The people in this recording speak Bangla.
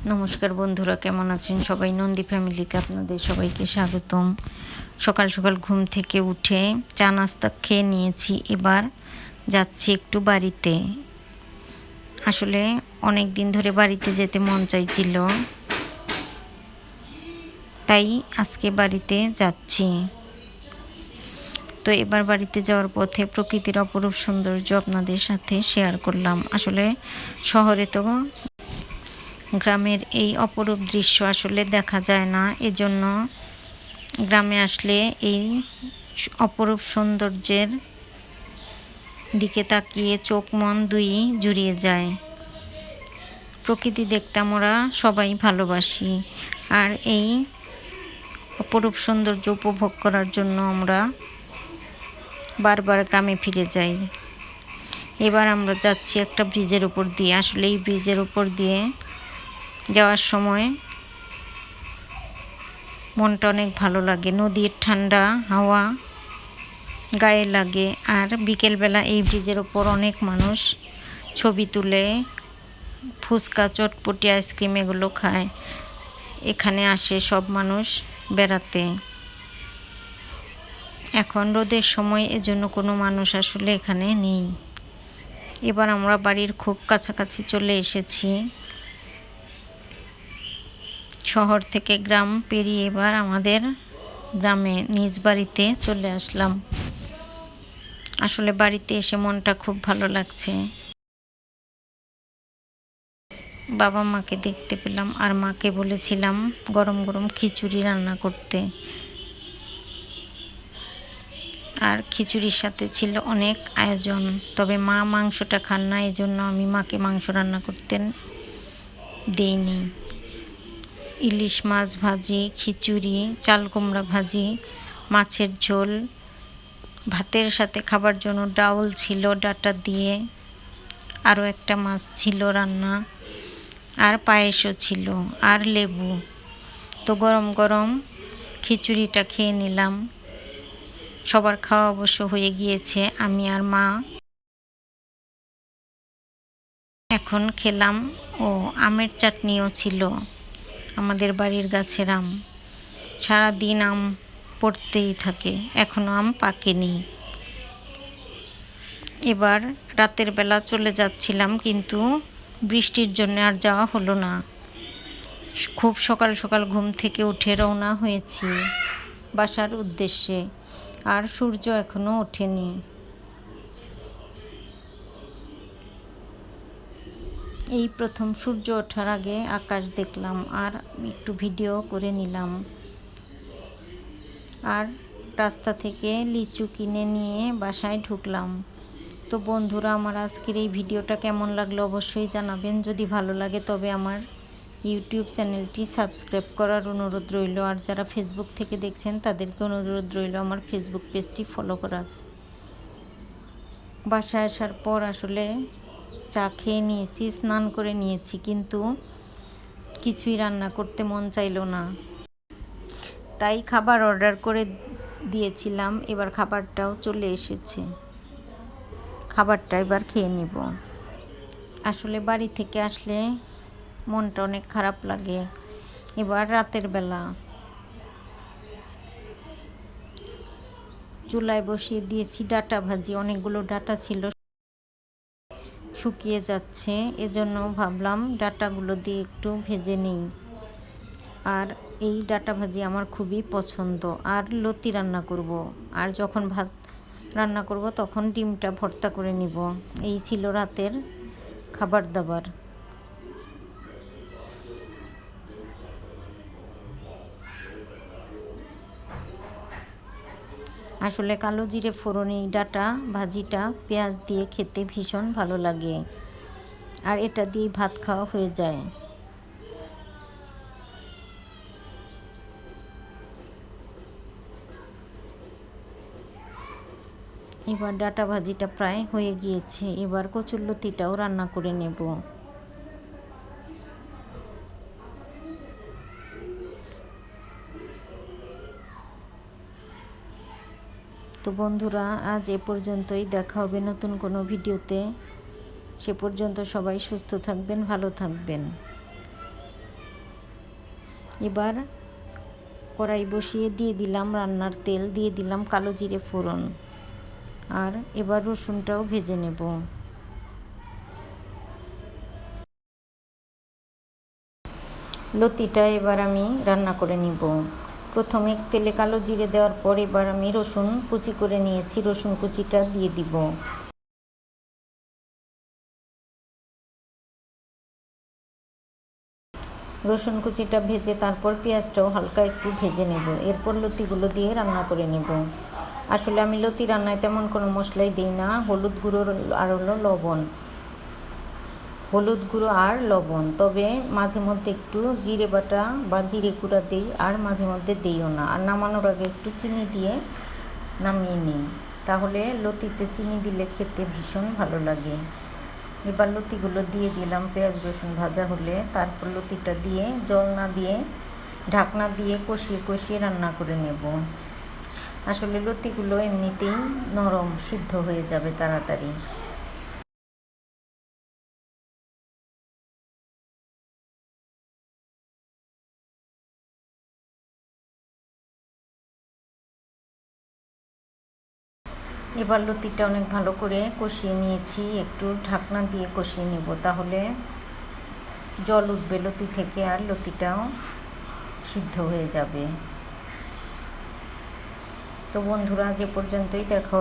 নমস্কার বন্ধুরা, কেমন আছেন সবাই? নন্দী ফ্যামিলিতে আপনাদের সবাইকে স্বাগতম। সকাল সকাল ঘুম থেকে উঠে চা নাস্তা খেয়ে নিয়েছি। এবার যাচ্ছি একটু বাড়িতে। আসলে অনেক দিন ধরে বাড়িতে যেতে মন চাইছিল, তাই আজকে বাড়িতে যাচ্ছি। তো এবার বাড়িতে যাওয়ার পথে প্রকৃতির অপরূপ সৌন্দর্য আপনাদের সাথে শেয়ার করলাম। আসলে শহরে তো গ্রামের এই অপরূপ দৃশ্য আসলে দেখা যায় না, এজন্য গ্রামে আসলে এই অপরূপ সৌন্দর্যের দিকে তাকিয়ে চোখ মন দুই জুড়িয়ে যায়। প্রকৃতি দেখতে আমরা সবাই ভালোবাসি, আর এই অপরূপ সৌন্দর্য উপভোগ করার জন্য আমরা বারবার গ্রামে ফিরে যাই। এবার আমরা যাচ্ছি একটা ব্রিজের উপর দিয়ে। আসলে এই ব্রিজের উপর দিয়ে যাওয়ার সময় মনটা অনেক ভালো লাগে, নদীর ঠান্ডা হাওয়া গায়ে লাগে। আর বিকেলবেলা এই ব্রিজের ওপর অনেক মানুষ ছবি তুলে, ফুচকা, চটপটি, আইসক্রিম এগুলো খায়। এখানে আসে সব মানুষ বেড়াতে। এখন রোদের সময়, এজন্য কোনো মানুষ আসলে এখানে নেই। এবার আমরা বাড়ির খুব কাছাকাছি চলে এসেছি। শহর থেকে গ্রাম পেরিয়ে এবার আমাদের গ্রামে নিজ বাড়িতে চলে আসলাম। আসলে বাড়িতে এসে মনটা খুব ভালো লাগছে। বাবা মাকে দেখতে পেলাম, আর মাকে বলেছিলাম গরম গরম খিচুড়ি রান্না করতে। আর খিচুড়ির সাথে ছিল অনেক আয়োজন, তবে মা মাংসটা খান না, এজন্য আমি মাকে মাংস রান্না করতে দেইনি। ইলিশ মাছ ভাজি, খিচুড়ি, চাল কুমড়া ভাজি, মাছের ঝোল, ভাতের সাথে খাবার জন্য ডাউল ছিল ডাঁটা দিয়ে, আরও একটা মাছ ছিল রান্না, আর পায়েসও ছিল, আর লেবু। তো গরম গরম খিচুড়িটা খেয়ে নিলাম। সবার খাওয়া অবশ্য হয়ে গিয়েছে, আমি আর মা এখন খেলাম। ও আমের চাটনিও ছিল, আমাদের বাড়ির গাছের আম। সারাদিন আম পড়তেই থাকে, এখনও আম পাকেনি। এবার রাতের বেলা চলে যাচ্ছিলাম, কিন্তু বৃষ্টির জন্য আর যাওয়া হলো না। খুব সকাল সকাল ঘুম থেকে উঠে রওনা হয়েছি বাসার উদ্দেশ্যে, আর সূর্য এখনও ওঠেনি। এই প্রথম সূর্য ওঠার আগে আকাশ দেখলাম, আর একটু ভিডিও করে নিলাম। আর রাস্তা থেকে লিচু কিনে নিয়ে বাসায় ঢুকলাম। তো বন্ধুরা, আমার আজকের এই ভিডিওটা কেমন লাগলো অবশ্যই জানাবেন। যদি ভালো লাগে তবে আমার ইউটিউব চ্যানেলটি সাবস্ক্রাইব করার অনুরোধ রইল। আর যারা ফেসবুক থেকে দেখছেন তাদেরকে অনুরোধ রইল আমার ফেসবুক পেজটি ফলো করার। বাসায় আসার পর আসলে চা খেয়ে নিয়েছি, স্নান করে নিয়েছি, কিন্তু কিছুই রান্না করতে মন চাইল না। তাই খাবার অর্ডার করে দিয়েছিলাম, এবার খাবারটাও চলে এসেছে। খাবারটা এবার খেয়ে নিব। আসলে বাড়ি থেকে আসলে মনটা অনেক খারাপ লাগে। এবার রাতের বেলা চুলায় বসিয়ে দিয়েছি ডাঁটা ভাজি। অনেকগুলো ডাঁটা ছিল, শুকিয়ে যাচ্ছে, এজন্য ভাবলাম ডাঁটাগুলো দিয়ে একটু ভেজে নিই। আর এই ডাঁটা ভাজি আমার খুবই পছন্দ। আর লতি রান্না করব, আর যখন ভাত রান্না করব তখন ডিমটা ভর্তা করে নিব। এই ছিল রাতের খাবার দাবার। আসলে কালো জিরে ফোড়ন এই ডাঁটা ভাজিটা পেঁয়াজ দিয়ে খেতে ভীষণ ভালো লাগে, আর এটা দিয়ে ভাত খাওয়া হয়ে যায়। এবার ডাঁটা ভাজিটা প্রায় হয়ে গিয়েছে, এবার কচুরলতিটাও রান্না করে নেব। তো বন্ধুরা, আজ এ পর্যন্তই। দেখা হবে নতুন কোনো ভিডিওতে। সে পর্যন্ত সবাই সুস্থ থাকবেন, ভালো থাকবেন। এবার কড়াই বসিয়ে দিয়ে দিলাম রান্নার তেল, দিয়ে দিলাম কালো জিরে ফোড়ন, আর এবার রসুনটাও ভেজে নেব। লতিটা এবার আমি রান্না করে নিব। প্রথমে তেলে কালো জিরে দেওয়ার পর এবার আমি রসুন কুচি করে নিয়েছি, রসুন কুচিটা দিয়ে দিব। রসুন কুচিটা ভেজে তারপর পেঁয়াজটাও হালকা একটু ভেজে নেব। এরপর লতিগুলো দিয়ে রান্না করে নেব। আসলে আমি লতি রান্নায় তেমন কোনো মশলাই দিই না, হলুদ গুঁড়ো আর হলো লবণ, হলুদ গুঁড়ো আর লবণ। তবে মাঝে মধ্যে একটু জিরে বাটা বা জিরে গুঁড়া দিই, আর মাঝে মধ্যে দিইও না। আর নামানোর আগে একটু চিনি দিয়ে নামিয়ে নিই, তাহলে লতিতে চিনি দিলে খেতে ভীষণ ভালো লাগে। এবার লতিগুলো দিয়ে দিলাম, পেঁয়াজ রসুন ভাজা হলে তারপর লতিটা দিয়ে জল না দিয়ে ঢাকনা দিয়ে কষিয়ে কষিয়ে রান্না করে নেব। আসলে লতিগুলো এমনিতেই নরম, সিদ্ধ হয়ে যাবে তাড়াতাড়ি। এবার লতিটা অনেক ভালো করে কষিয়ে নিয়েছি, একটু ঢাকনা দিয়ে কষিয়ে নেব, তাহলে জল উঠবে লতি থেকে আর লতিটাও সিদ্ধ হয়ে যাবে। তো বন্ধুরা, আজ এ পর্যন্তই, দেখা